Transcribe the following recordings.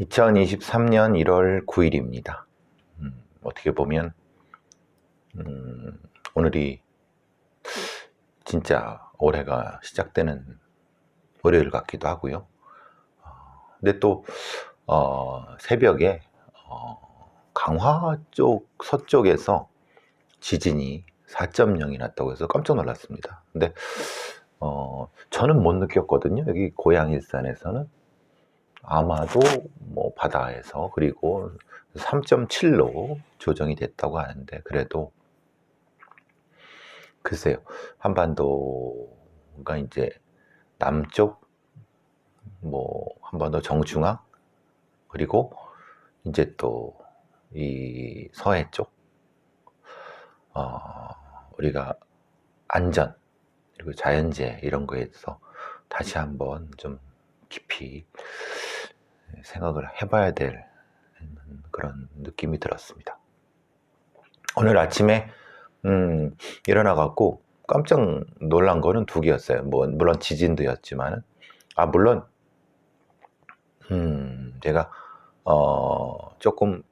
2023년 1월 9일입니다. 어떻게 보면 오늘이 진짜 올해가 시작되는 월요일 같기도 하고요. 근데 또 새벽에 강화 쪽 서쪽에서 지진이 4.0이 났다고 해서 깜짝 놀랐습니다. 근데 저는 못 느꼈거든요. 여기 고향 일산에서는 아마도 뭐 바다에서 그리고 3.7로 조정이 됐다고 하는데, 그래도 글쎄요, 한반도가 이제 남쪽 뭐 한반도 정중앙, 그리고 이제 또 이 서해 쪽 우리가 안전 그리고 자연재해 이런 거에 대해서 다시 한번 좀 깊이 생각을 해봐야 될 그런 느낌이 들었습니다. 오늘 아침에 일어나갖고 깜짝 놀란 거는 두 개였어요. 물론 지진도였지만은, 물론 제가 조금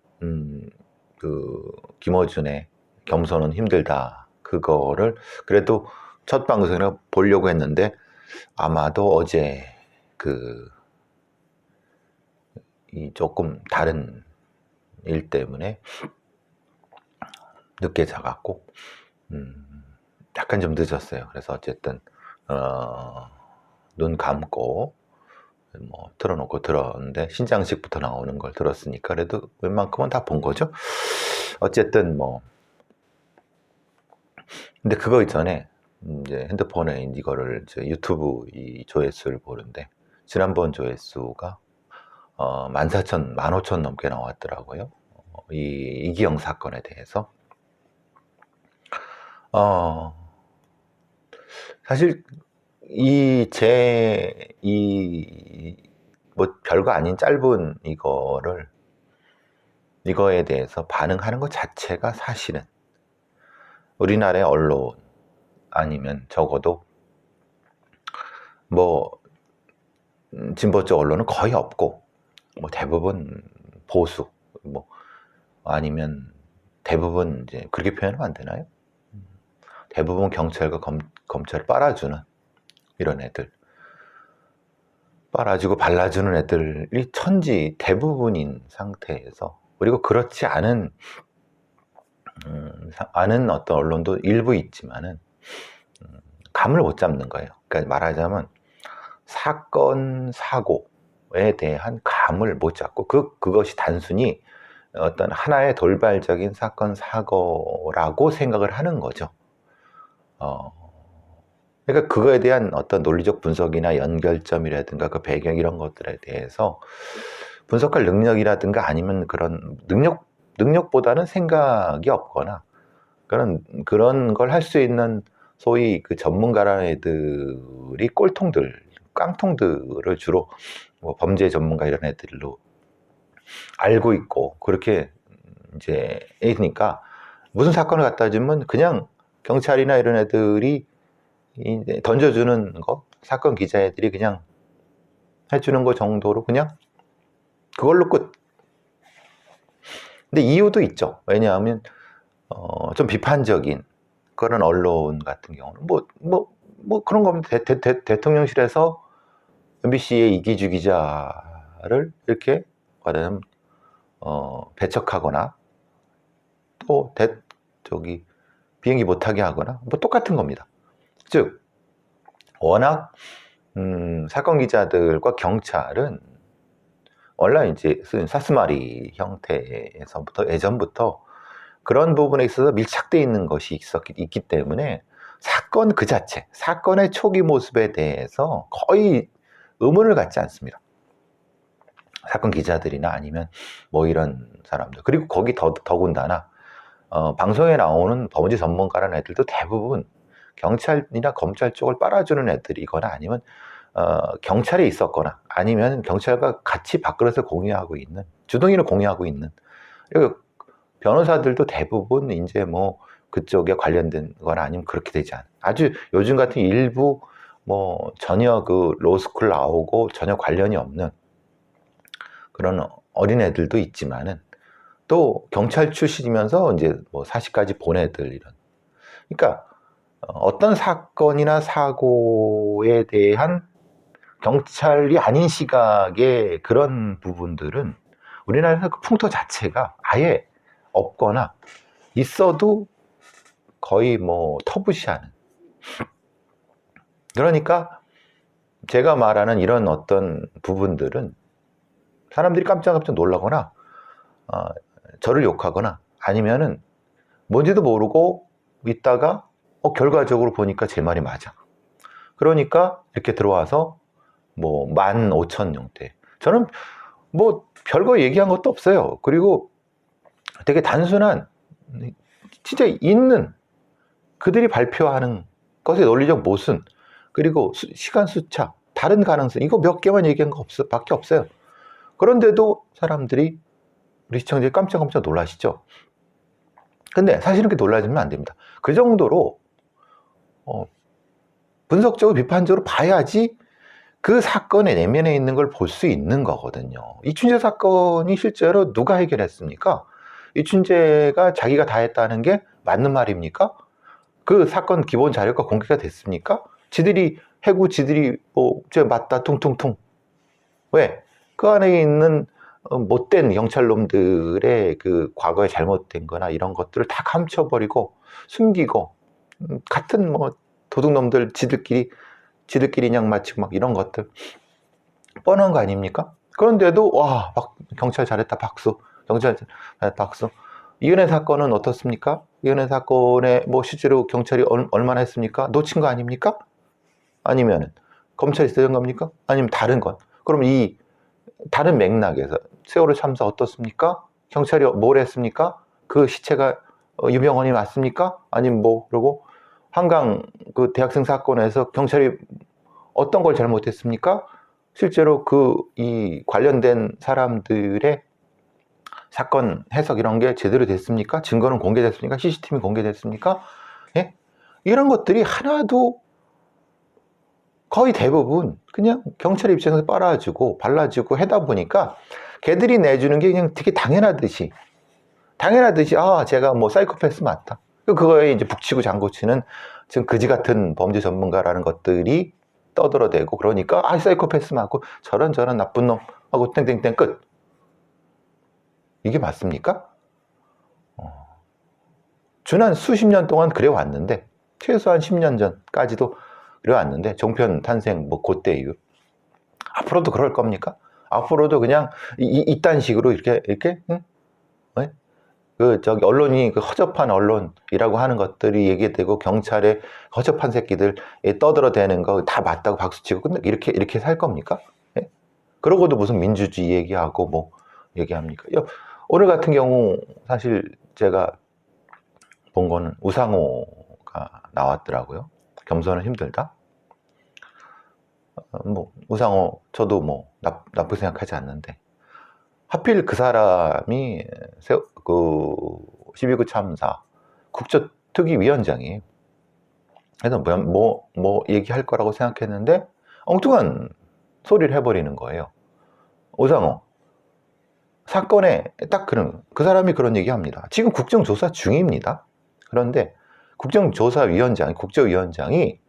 그 김어준의 겸손은 힘들다, 그거를 그래도 첫 방송이라 보려고 했는데, 아마도 어제 이 조금 다른 일 때문에 늦게 자갖고 약간 좀 늦었어요. 그래서 어쨌든 눈 감고 뭐 틀어놓고 들었는데, 신장식부터 나오는 걸 들었으니까 그래도 웬만큼은 다 본 거죠. 어쨌든 뭐 근데 그거 이전에 이제 핸드폰에 이거를 유튜브 이 조회수를 보는데, 지난번 조회수가 14,000, 15,000 넘게 나왔더라고요. 이 이기영 사건에 대해서. 사실 뭐 별거 아닌 짧은 이거에 대해서 반응하는 것 자체가 사실은 우리나라의 언론, 아니면 적어도 뭐 진보 쪽 언론은 거의 없고, 뭐 대부분 보수, 뭐 아니면 대부분 이제 그렇게 표현하면 안 되나요? 대부분 경찰과 검찰을 빨아주는 이런 애들, 빨아주고 발라주는 애들이 천지 대부분인 상태에서, 그리고 그렇지 않은 어떤 언론도 일부 있지만은 감을 못 잡는 거예요. 그러니까 말하자면 사건 사고에 대한 감을 못 잡고, 그것이 단순히 어떤 하나의 돌발적인 사건 사고라고 생각을 하는 거죠. 그러니까 그거에 대한 어떤 논리적 분석이나 연결점이라든가 그 배경 이런 것들에 대해서 분석할 능력이라든가, 아니면 그런 능력보다는 생각이 없거나, 그런 걸 할 수 있는 소위 그 전문가라는 애들이 깡통들을 주로 뭐 범죄 전문가 이런 애들로 알고 있고, 그렇게 이제 애니까 무슨 사건을 갖다 주면 그냥 경찰이나 이런 애들이 이제 던져주는 거, 사건 기자애들이 그냥 해주는 거 정도로 그냥 그걸로 끝. 근데 이유도 있죠. 왜냐하면 좀 비판적인 그런 언론 같은 경우는 뭐 그런 겁니다. 대통령실에서 MBC의 이기주 기자를 이렇게 말하자면 배척하거나, 또 비행기 못하게 하거나, 뭐 똑같은 겁니다. 즉 워낙 사건 기자들과 경찰은 원래 이제 사스마리 형태에서부터 예전부터 그런 부분에 있어서 밀착되어 있는 것이 있기 때문에 사건 그 자체, 사건의 초기 모습에 대해서 거의 의문을 갖지 않습니다. 사건 기자들이나 아니면 뭐 이런 사람들. 그리고 거기 더군다나 방송에 나오는 범죄 전문가라는 애들도 대부분 경찰이나 검찰 쪽을 빨아주는 애들이거나, 아니면 경찰에 있었거나, 아니면 경찰과 같이 밥그릇을 공유하고 있는, 주둥이를 공유하고 있는, 변호사들도 대부분 이제 뭐 그쪽에 관련된 거나 아니면 그렇게 되지 않아요. 아주 요즘 같은 일부 뭐 전혀 그 로스쿨 나오고 전혀 관련이 없는 그런 어린애들도 있지만은 또 경찰 출신이면서 이제 뭐 사시까지 본 애들 이런. 그러니까 어떤 사건이나 사고에 대한 경찰이 아닌 시각의 그런 부분들은 우리나라에서 그 풍토 자체가 아예 없거나 있어도 거의 뭐 터부시하는. 그러니까 제가 말하는 이런 어떤 부분들은 사람들이 깜짝깜짝 놀라거나 저를 욕하거나 아니면은 뭔지도 모르고 있다가 결과적으로 보니까 제 말이 맞아. 그러니까 이렇게 들어와서 뭐 15,000명대. 저는 뭐 별거 얘기한 것도 없어요. 그리고 되게 단순한 진짜 있는 그들이 발표하는 것의 논리적 모순 그리고 시간 숫자 다른 가능성 이거 몇 개만 얘기한 거 밖에 없어요. 그런데도 사람들이 우리 시청자들이 깜짝깜짝 놀라시죠. 근데 사실은 그렇게 놀라지면 안 됩니다. 그 정도로 분석적으로 비판적으로 봐야지 그 사건의 내면에 있는 걸 볼 수 있는 거거든요. 이춘재 사건이 실제로 누가 해결했습니까? 이춘재가 자기가 다 했다는 게 맞는 말입니까? 그 사건 기본 자료가 공개가 됐습니까? 지들이 해고 지들이 저 맞다 퉁퉁퉁. 왜? 그 안에 있는 못된 경찰놈들의 그 과거에 잘못된 거나 이런 것들을 다 감춰버리고 숨기고 같은 뭐 도둑놈들 지들끼리 그냥 마치고 막 이런 것들 뻔한 거 아닙니까? 그런데도 와 막 경찰 잘했다 박수, 경찰 잘했다 박수. 이은혜 사건은 어떻습니까? 이은혜 사건에 뭐 실제로 경찰이 얼마나 했습니까? 놓친 거 아닙니까? 아니면 검찰이 있었던 겁니까? 아니면 다른 건? 그럼 이 다른 맥락에서 세월호 참사 어떻습니까? 경찰이 뭘 했습니까? 그 시체가 유병헌이 맞습니까? 아니면 뭐 그리고 한강 그 대학생 사건에서 경찰이 어떤 걸 잘못했습니까? 실제로 이 관련된 사람들의 사건 해석 이런 게 제대로 됐습니까? 증거는 공개됐습니까? CCTV 공개됐습니까? 예? 이런 것들이 하나도 거의 대부분 그냥 경찰 입장에서 빨아주고 발라주고 하다 보니까 걔들이 내주는 게 그냥 되게 당연하듯이 제가 뭐 사이코패스 맞다. 그거에 이제 북치고 장구치는 지금 그지 같은 범죄 전문가라는 것들이 떠들어대고 그러니까 사이코패스 맞고 저런 나쁜 놈 하고 땡땡땡 끝. 이게 맞습니까? 지난 수십 년 동안 그래 왔는데 최소한 10년 전까지도 그래 왔는데 정편 탄생 뭐 그때 이후 앞으로도 그럴 겁니까? 앞으로도 그냥 이딴 식으로 이렇게 응? 네? 언론이 그 허접한 언론이라고 하는 것들이 얘기되고 경찰의 허접한 새끼들 떠들어대는 거 다 맞다고 박수치고 근데 이렇게 살 겁니까? 예? 그러고도 무슨 민주주의 얘기하고 뭐 얘기합니까? 오늘 같은 경우 사실 제가 본 거는 우상호가 나왔더라고요. 겸손은 힘들다. 뭐 우상호 저도 뭐 나쁘게 생각하지 않는데 하필 그 사람이 12구 참사 국조특위위원장이에요. 그래서 뭐 얘기할 거라고 생각했는데 엉뚱한 소리를 해버리는 거예요. 우상호 사건에 딱 그 사람이 그런 얘기합니다. 지금 국정조사 중입니다. 그런데 국조위원장이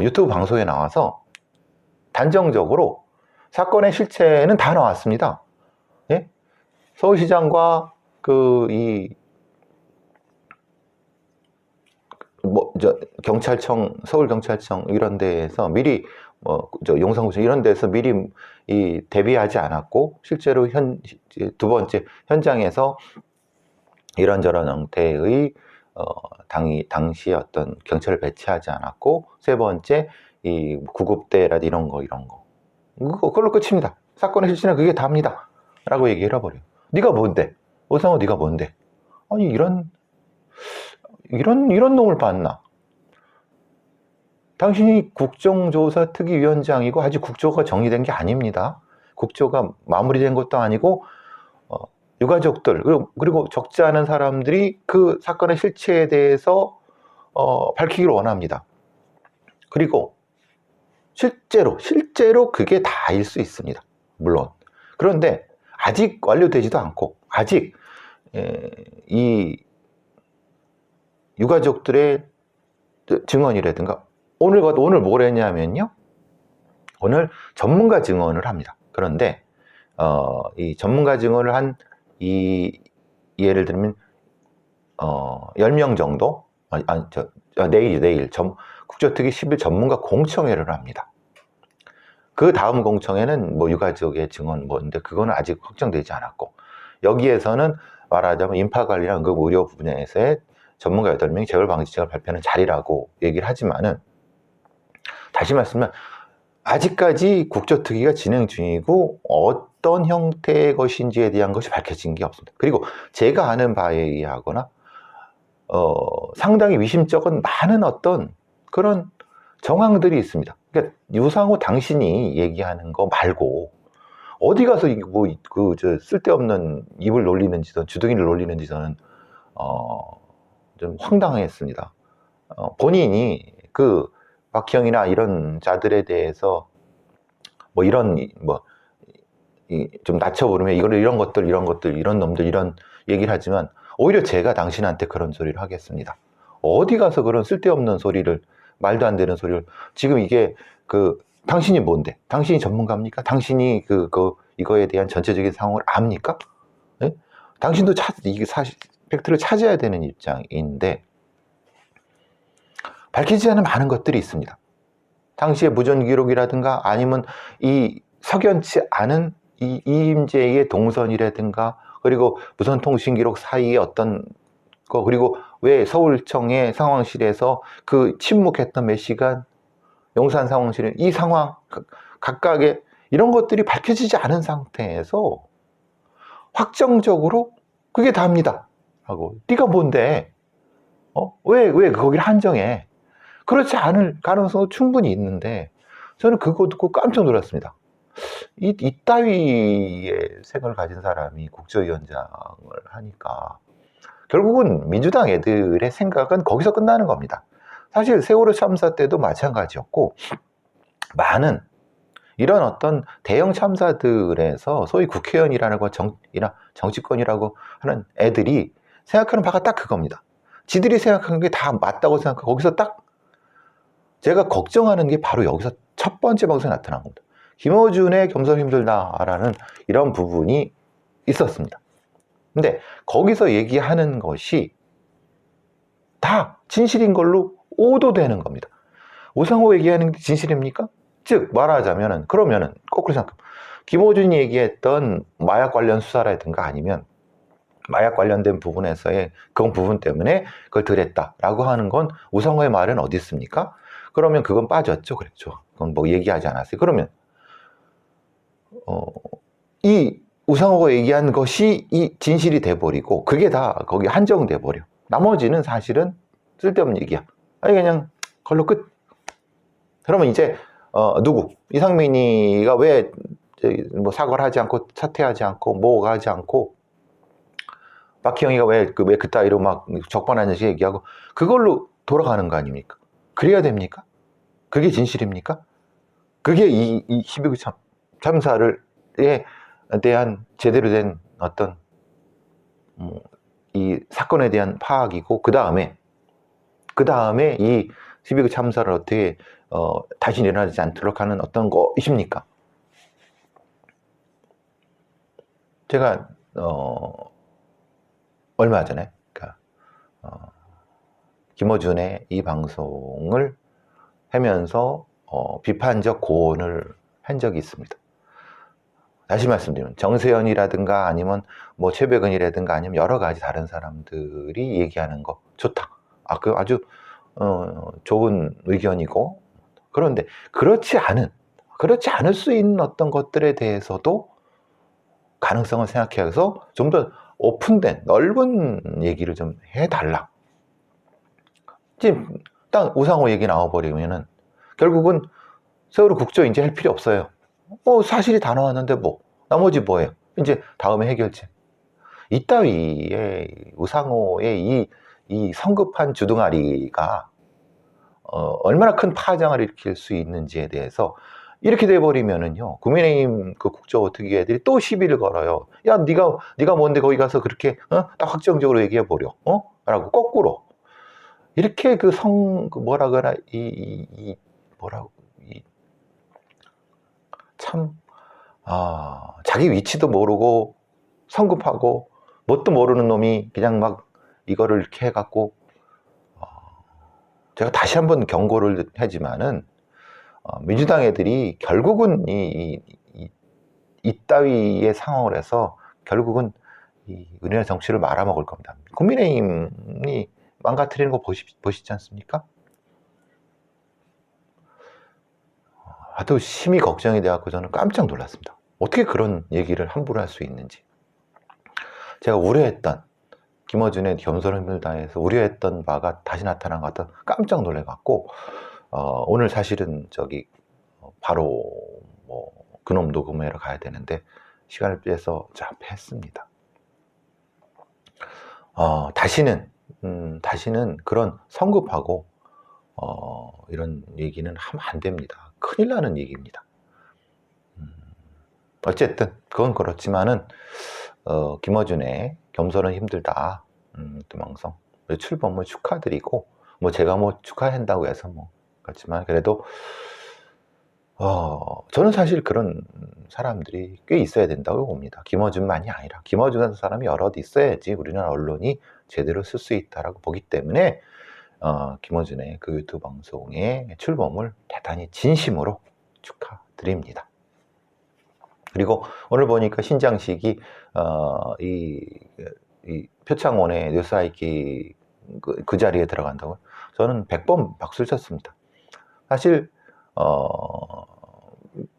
유튜브 방송에 나와서 단정적으로 사건의 실체는 다 나왔습니다. 예? 서울시장과 서울경찰청 이런 데에서 미리 용산구청 이런 데서 미리 대비하지 않았고 실제로 두 번째 현장에서 이런저런 형태의 당시 어떤 경찰을 배치하지 않았고 세 번째 이 구급대라든지 이런 거 그걸로 끝입니다. 사건의 실체는 그게 답니다. 라고 얘기를 해버려요. 네가 뭔데? 오상호 네가 뭔데? 아니 이런 놈을 봤나? 당신이 국정조사특위위원장이고 아직 국조가 정리된 게 아닙니다. 국조가 마무리된 것도 아니고 유가족들 그리고 적지 않은 사람들이 그 사건의 실체에 대해서 밝히기를 원합니다. 그리고 실제로 그게 다일 수 있습니다. 물론 그런데 아직 완료되지도 않고 아직 이 유가족들의 증언이라든가 오늘 뭘 했냐면요. 오늘 전문가 증언을 합니다. 그런데 이 전문가 증언을 한 예를 들면 10명 정도 내일 국조특위 10일 전문가 공청회를 합니다. 그 다음 공청회는 뭐 유가족의 증언 뭔데 그거는 아직 확정되지 않았고 여기에서는 말하자면 인파관리나 응급의료 분야에서의 전문가 8명이 재벌방지책을 발표하는 자리라고 얘기를 하지만은 다시 말씀하면 아직까지 국조특위가 진행 중이고 어떤 형태의 것인지에 대한 것이 밝혀진 게 없습니다. 그리고 제가 아는 바에 의하거나 상당히 위심쩍은 많은 어떤 그런 정황들이 있습니다. 그러니까 유상호 당신이 얘기하는 거 말고 어디 가서 쓸데없는 입을 놀리는 짓은 주둥이를 놀리는 짓은 좀 황당했습니다. 본인이 그 박형이나 이런 자들에 대해서 좀 낮춰 부르면 이런 것들 이런 놈들 이런 얘기를 하지만 오히려 제가 당신한테 그런 소리를 하겠습니다. 어디 가서 그런 쓸데없는 소리를 말도 안 되는 소리를 지금 이게 당신이 뭔데? 당신이 전문가입니까? 당신이 이거에 대한 전체적인 상황을 압니까? 네? 당신도 이게 사실 팩트를 찾아야 되는 입장인데 밝히지 않은 많은 것들이 있습니다. 당시의 무전 기록이라든가 아니면 이 석연치 않은 이임재의 동선이라든가 그리고 무선통신 기록 사이의 어떤 거 그리고 왜 서울청의 상황실에서 침묵했던 몇 시간 용산 상황실에 이 상황 각각의 이런 것들이 밝혀지지 않은 상태에서 확정적으로 그게 다입니다 하고 네가 뭔데 왜 거기를 한정해 그렇지 않을 가능성도 충분히 있는데 저는 그거 듣고 깜짝 놀랐습니다. 이따위의 생각을 가진 사람이 국조위원장을 하니까 결국은 민주당 애들의 생각은 거기서 끝나는 겁니다. 사실 세월호 참사 때도 마찬가지였고 많은 이런 어떤 대형 참사들에서 소위 국회의원이라고 정치권이라고 하는 애들이 생각하는 바가 딱 그겁니다. 지들이 생각하는 게 다 맞다고 생각하고 거기서 딱 제가 걱정하는 게 바로 여기서 첫 번째 방송에 나타난 겁니다. 김어준의 겸손 힘들다라는 이런 부분이 있었습니다. 근데 거기서 얘기하는 것이 다 진실인 걸로 오도되는 겁니다. 우상호 얘기하는 게 진실입니까? 즉 말하자면은 그러면은 거꾸로 생각합니다. 김어준이 얘기했던 마약 관련 수사라든가 아니면 마약 관련된 부분에서의 그 부분 때문에 그걸 들였다라고 하는 건 우상호의 말은 어디 있습니까? 그러면 그건 빠졌죠. 그랬죠. 그건 뭐 얘기하지 않았어요. 그러면 이 우상호가 얘기한 것이 이 진실이 돼버리고 그게 다 거기 한정돼 버려. 나머지는 사실은 쓸데없는 얘기야. 아니 그냥 걸로 끝. 그러면 이제 이상민이가 왜 뭐 사과를 하지 않고 사퇴하지 않고 뭐가 하지 않고 박희영이가 왜 그따위로 막 적반하는 식 얘기하고 그걸로 돌아가는 거 아닙니까? 그래야 됩니까? 그게 진실입니까? 그게 이 12구 참사에 대한 제대로 된 어떤 이 사건에 대한 파악이고 그 다음에 이 12구 참사를 어떻게 다시 일어나지 않도록 하는 어떤 것이십니까? 제가 얼마 전에 김어준의 이 방송을 하면서 비판적 고언을 한 적이 있습니다. 다시 말씀드리면 정세현이라든가 아니면 뭐 최백은이라든가 아니면 여러 가지 다른 사람들이 얘기하는 거 좋다. 그 아주 좋은 의견이고 그런데 그렇지 않을 수 있는 어떤 것들에 대해서도 가능성을 생각해서 좀 더 오픈된 넓은 얘기를 좀 해달라. 지금 딱 우상호 얘기 나와버리면은 결국은 세월호 국조 이제 할 필요 없어요. 사실이 다 나왔는데 나머지 뭐예요? 이제 다음에 해결책. 이따위의 우상호의 이 성급한 주둥아리가 얼마나 큰 파장을 일으킬 수 있는지에 대해서 이렇게 돼버리면은요, 국민의힘 그 국정원특위애들이 또 시비를 걸어요. 야, 네가 뭔데 거기 가서 그렇게 딱 확정적으로 얘기해 버려, 라고 거꾸로 이렇게 뭐라 그러나 참 자기 위치도 모르고 성급하고 뭣도 모르는 놈이 그냥 막 이거를 이렇게 해갖고 제가 다시 한번 경고를 하지만은 민주당 애들이 결국은 이따위의 상황을 해서 결국은 이 우리나라 정치를 말아먹을 겁니다. 국민의힘이 망가뜨리는 거 보시지 않습니까? 하도 심히 걱정이 돼갖고 저는 깜짝 놀랐습니다. 어떻게 그런 얘기를 함부로 할 수 있는지. 제가 우려했던 김어준의 겸손한 힘을 다해서 우려했던 바가 다시 나타난 것 같아 깜짝 놀래갖고 오늘 사실은 바로 그놈 녹음회로 가야 되는데 시간을 빼서 했습니다. 다시는 그런 성급하고 이런 얘기는 하면 안 됩니다. 큰일 나는 얘기입니다. 어쨌든 그건 그렇지만은 김어준의 겸손은 힘들다 방송 출범을 축하드리고 제가 축하한다고 해서 그렇지만 그래도 저는 사실 그런 사람들이 꽤 있어야 된다고 봅니다. 김어준만이 아니라 김어준 같은 사람이 여럿 있어야지 우리나라 언론이 제대로 쓸 수 있다라고 보기 때문에 김어준의 그 유튜브 방송의 출범을 대단히 진심으로 축하드립니다. 그리고 오늘 보니까 신장식이 이 표창원의 뉴스아이키 그 자리에 들어간다고요. 저는 100번 박수를 쳤습니다. 사실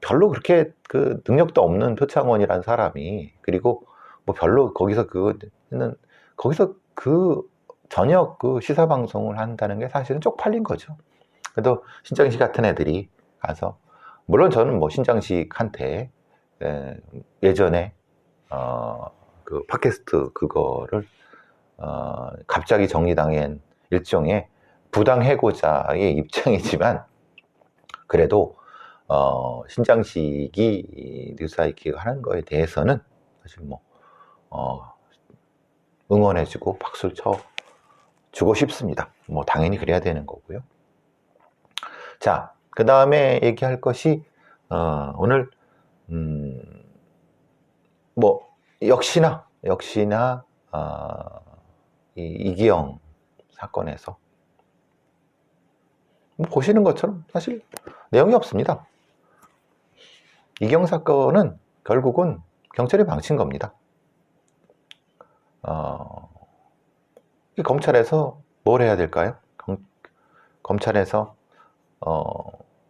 별로 그렇게 그 능력도 없는 표창원이라는 사람이 그리고 별로 거기서 저녁 시사 방송을 한다는 게 사실은 쪽팔린 거죠. 그래도 신장식 같은 애들이 가서 물론 저는 신장식한테 예전에 그 팟캐스트 그거를 갑자기 정리당한 일종의 부당 해고자의 입장이지만 그래도 신장식이 뉴스아이키가 하는 거에 대해서는 사실 응원해주고 박수를 쳐주고 싶습니다. 당연히 그래야 되는 거고요. 자, 그 다음에 얘기할 것이 오늘 역시나 이기영 사건에서 보시는 것처럼 사실 내용이 없습니다. 이기영 사건은 결국은 경찰이 망친 겁니다. 검찰에서 뭘 해야 될까요? 검찰에서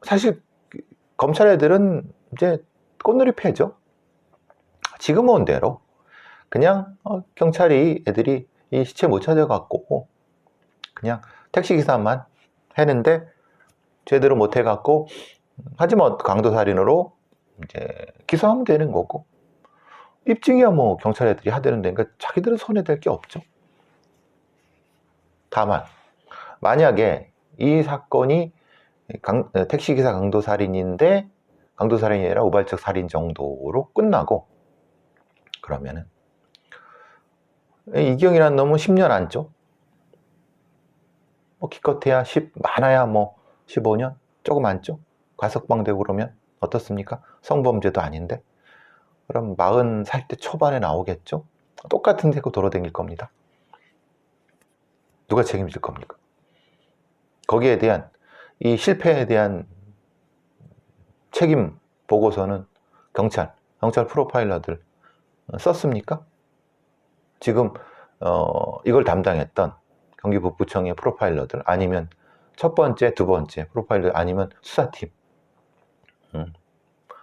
사실 검찰 애들은 이제 꽃놀이 패죠. 지금 온 대로 그냥 애들이 이 시체 못 찾아갖고 그냥 택시기사만 했는데 제대로 못 해갖고 하지만 강도살인으로 이제 기소하면 되는 거고 입증이야 경찰 애들이 하되는 데니까 자기들은 손해될 게 없죠. 다만 만약에 이 사건이 택시기사 강도살인인데 강도살인이 아니라 우발적 살인 정도로 끝나고 그러면은 이기영이라는 놈은 10년 안죠. 기껏해야 많아야 15년 조금 안죠. 과석방되고 그러면 어떻습니까? 성범죄도 아닌데 그럼 40살 초반에 나오겠죠. 똑같은 데고 돌아다닐 겁니다. 누가 책임질 겁니까? 거기에 대한 이 실패에 대한 책임 보고서는 경찰 프로파일러들 썼습니까? 지금 이걸 담당했던 경기북부청의 프로파일러들 아니면 첫 번째, 두 번째 프로파일러 아니면 수사팀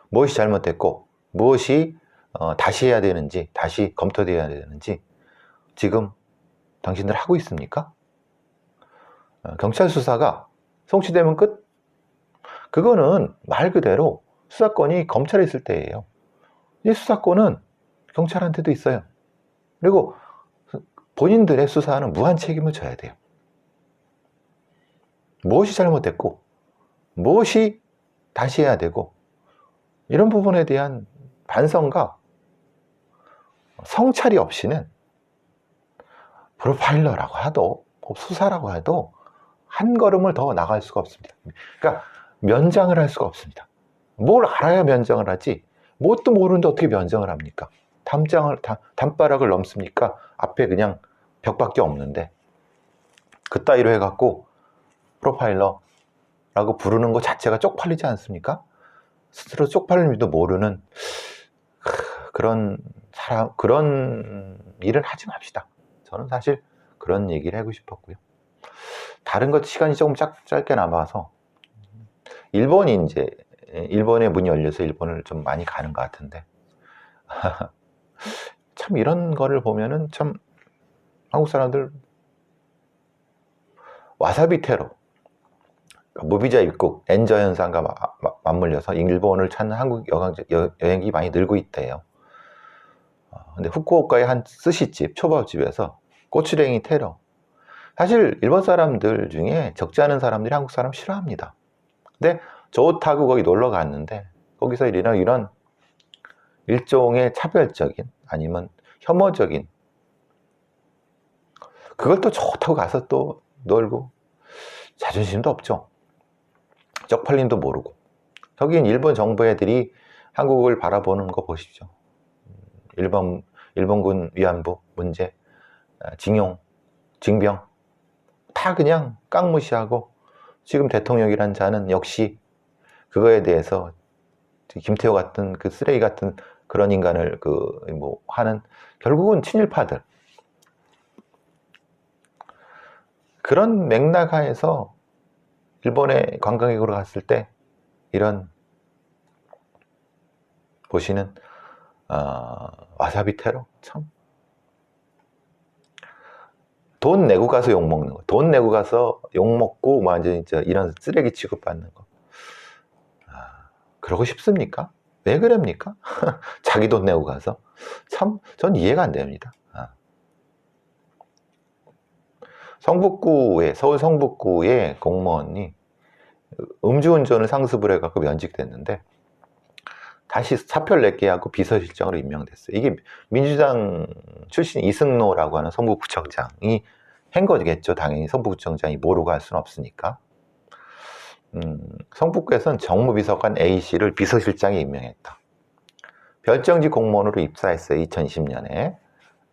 무엇이 잘못됐고 무엇이 다시 해야 되는지 다시 검토되어야 되는지 지금 당신들 하고 있습니까? 경찰 수사가 성취되면 끝? 그거는 말 그대로 수사권이 검찰에 있을 때예요. 이 수사권은 경찰한테도 있어요. 그리고 본인들의 수사는 무한 책임을 져야 돼요. 무엇이 잘못됐고 무엇이 다시 해야 되고 이런 부분에 대한 반성과 성찰이 없이는 프로파일러라고 해도 수사라고 해도 한 걸음을 더 나갈 수가 없습니다. 그러니까 면장을 할 수가 없습니다. 뭘 알아야 면장을 하지, 뭣도 모르는데 어떻게 면장을 합니까? 담바락을 넘습니까? 앞에 그냥 벽밖에 없는데. 그따위로 해갖고 프로파일러라고 부르는 것 자체가 쪽팔리지 않습니까? 스스로 쪽팔릴 줄도 모르는 그런 사람, 그런 일을 하지 맙시다. 저는 사실 그런 얘기를 하고 싶었고요. 다른 것 시간이 조금 짧게 남아서 일본의 문이 열려서 일본을 좀 많이 가는 것 같은데 참 이런 거를 보면은 참 한국 사람들 와사비 테러, 무비자 입국, 엔저 현상과 맞물려서 일본을 찾는 한국 여행객이 많이 늘고 있대요. 근데 후쿠오카의 한 스시집, 초밥집에서 고추냉이 테러. 사실 일본 사람들 중에 적지 않은 사람들이 한국 사람 싫어합니다. 근데 좋다고 거기 놀러 갔는데 거기서 이런 일종의 차별적인 아니면 혐오적인, 그걸 또 좋다고 가서 또 놀고, 자존심도 없죠. 쪽팔림도 모르고. 저긴 일본 정부 애들이 한국을 바라보는 거 보십시오. 일본군 위안부 문제, 징용, 징병 다 그냥 깡무시하고, 지금 대통령이란 자는 역시 그거에 대해서 김태호 같은 그 쓰레기 같은 그런 인간을 하는, 결국은 친일파들, 그런 맥락 하에서 일본에 관광객으로 갔을 때 이런 보시는 와사비 테러, 참 돈 내고 가서 욕 먹는 거, 돈 내고 가서 욕 먹고 완전 진짜 이런 쓰레기 취급받는 거, 그러고 싶습니까? 왜 그럽니까? 자기 돈 내고 가서 참 전 이해가 안 됩니다. 서울 성북구의 공무원이 음주운전을 상습을 해갖고 면직됐는데 다시 사표를 냈게 하고 비서실장으로 임명됐어요. 이게 민주당 출신 이승로라고 하는 성북구청장이 한 거겠죠. 당연히 성북구청장이 모르고 할 수는 없으니까. 성북구에서는 정무비서관 A씨를 비서실장에 임명했다. 별정직 공무원으로 입사했어요. 2020년에.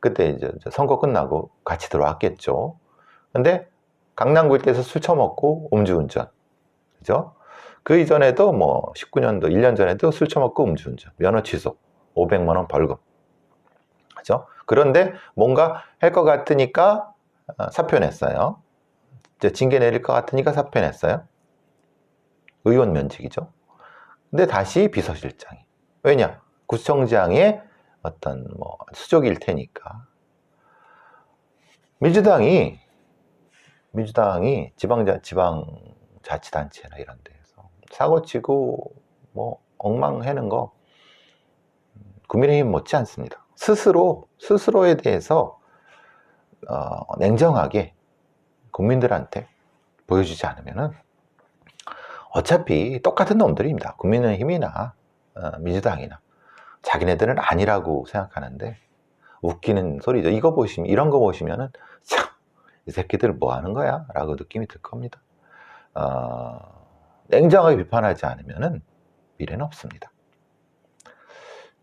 그때 이제 선거 끝나고 같이 들어왔겠죠. 근데 강남구 일대에서 술 처먹고 음주운전, 그죠? 그 이전에도 19년도 1년 전에도 술 처먹고 음주운전, 면허 취소, 500만 원 벌금, 그죠? 그런데 뭔가 할 것 같으니까 사표 냈어요. 이제 징계 내릴 것 같으니까 사표 냈어요. 의원 면직이죠. 근데 다시 비서실장이. 왜냐? 구청장의 어떤 수족일 테니까. 민주당이 지방자치단체나 이런 데에서 사고치고 엉망하는 거 국민의힘 못지 않습니다. 스스로에 대해서 냉정하게 국민들한테 보여주지 않으면은 어차피 똑같은 놈들입니다. 국민의힘이나 민주당이나 자기네들은 아니라고 생각하는데 웃기는 소리죠. 이런 거 보시면은 참, 이 새끼들 뭐 하는 거야? 라고 느낌이 들 겁니다. 냉정하게 비판하지 않으면은 미래는 없습니다.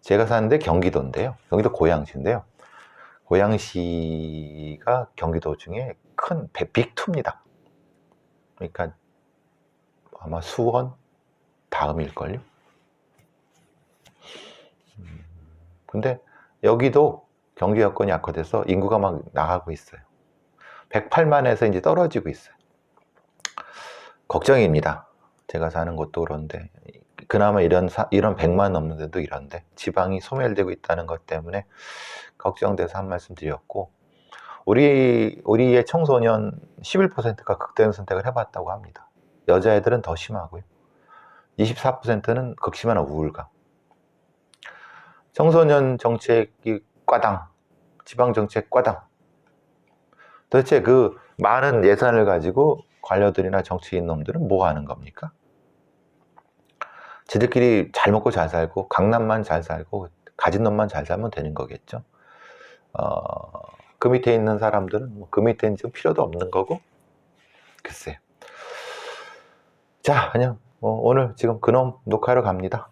제가 사는데 경기도인데요. 경기도 고양시인데요. 고양시가 경기도 중에 큰 빅2입니다. 그러니까 아마 수원 다음일걸요. 근데 여기도 경기 여건이 악화돼서 인구가 막 나가고 있어요. 108만에서 이제 떨어지고 있어요. 걱정입니다. 제가 사는 곳도 그런데, 그나마 이런 100만 넘는데도 이런데 지방이 소멸되고 있다는 것 때문에 걱정돼서 한 말씀 드렸고, 우리의 청소년 11%가 극단 선택을 해봤다고 합니다. 여자애들은 더 심하고요. 24%는 극심한 우울감. 청소년 정책이 과당, 지방 정책 과당. 도대체 그 많은 예산을 가지고 관료들이나 정치인 놈들은 뭐 하는 겁니까? 지들끼리 잘 먹고 잘 살고 강남만 잘 살고 가진 놈만 잘 살면 되는 거겠죠. 그 밑에 있는 사람들은 그 밑에는 지금 필요도 없는 거고. 글쎄요. 자, 그냥 오늘 지금 그놈 녹화하러 갑니다.